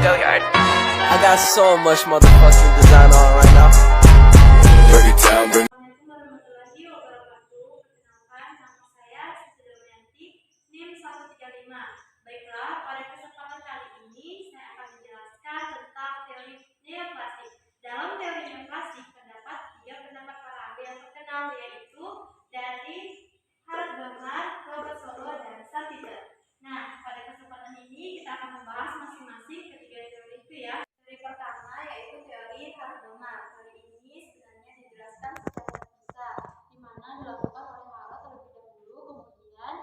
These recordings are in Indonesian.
Go yard. I got so much motherfucking design on right now. Break it down, bring. Baiklah, pada kesempatan kali ini saya akan menjelaskan tentang teori neoklasik. Dalam teori neoklasik terdapat tiga pendapat para ahli yang terkenal, yaitu dari Harold Domar, Robert Solow, dan Salpeter. Nah, pada kesempatan ini kita akan membahas masing-masing ketiga teori itu ya. Teori pertama yaitu teori Harold Domar. Teori ini sebenarnya dijelaskan secara terpisah, di mana dilakukan oleh Harold terlebih dahulu, kemudian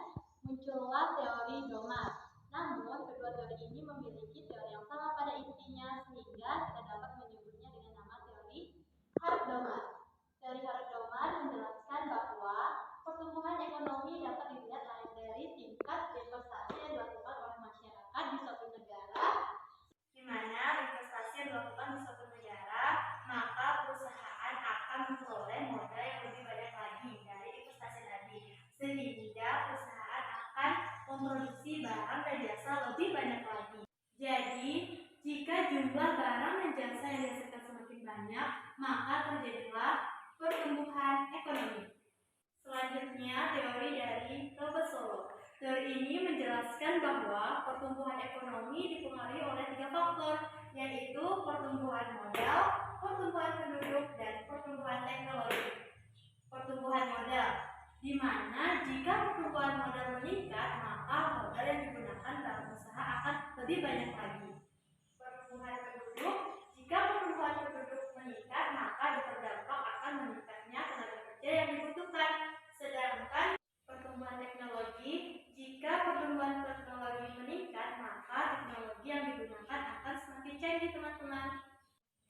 muncullah teori Domar. Namun, kedua teori ini memiliki teori yang sama pada intinya, sehingga kita dapat menyebutnya dengan nama teori Harold Domar. Teori Harold Domar menjelaskan bahwa pertumbuhan ekonomi dapat dilihat lain dari tingkat investasi yang dilakukan oleh masyarakat di suatu negara. Di mana investasi yang dilakukan di suatu negara, maka perusahaan akan memperoleh modal yang lebih banyak lagi dari investasi tadi, sehingga perusahaan akan memproduksi barang dan jasa lebih banyak lagi. Jadi, jika jumlah barang dan jasa yang dihasilkan semakin banyak, maka terjadilah pertumbuhan ekonomi. Selanjutnya, teori dari Robert Solow. Teori ini menjelaskan bahwa pertumbuhan ekonomi dipengaruhi oleh tiga faktor, yaitu pertumbuhan modal, pertumbuhan penduduk, dan pertumbuhan teknologi. Pertumbuhan modal, di mana jika pertumbuhan modal meningkat, maka modal yang digunakan dalam usaha akan lebih banyak lagi. Pertumbuhan penduduk, jika pertumbuhan penduduk meningkat, maka berdampak akan meningkatnya tenaga kerja yang dibutuhkan. Sedangkan pertumbuhan teknologi, jika pertumbuhan teknologi meningkat, maka teknologi yang digunakan akan semakin canggih, teman-teman.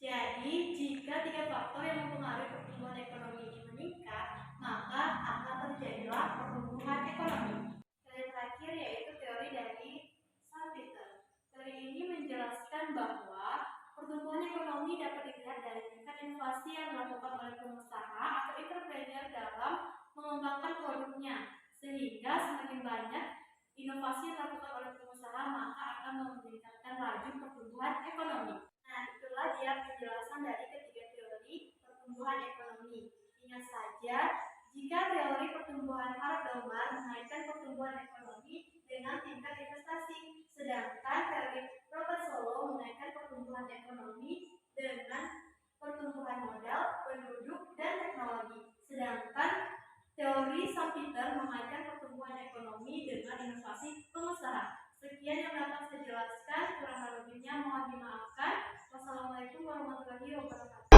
Jadi, jika tiga faktor yang mempengaruhi pertumbuhan ekonomi ini meningkat, maka akan terjadilah pertumbuhan ekonomi. Teori terakhir yaitu teori dari Salpeter. Teori ini menjelaskan bahwa pertumbuhan ekonomi dapat dilihat dari tingkat inovasi yang dilakukan oleh pengusaha atau entrepreneur dalam mengembangkan produknya, sehingga semakin banyak inovasi yang dilakukan oleh pengusaha, maka akan meningkatkan laju pertumbuhan ekonomi. Nah, itulah dia penjelasan dari ketiga teori pertumbuhan ekonomi. Ingat saja, jika teori pertumbuhan Harold Domar mengaitkan pertumbuhan ekonomi dengan tingkat investasi, sedangkan teori Robert Solow mengaitkan pertumbuhan ekonomi dengan pertumbuhan modal, penduduk, dan teknologi. Sedangkan teori Salpeter mengaitkan pertumbuhan ekonomi dengan inovasi pengusaha. Sekian yang dapat saya jelaskan, kurang lebihnya mohon dimaafkan. Wassalamualaikum warahmatullahi wabarakatuh.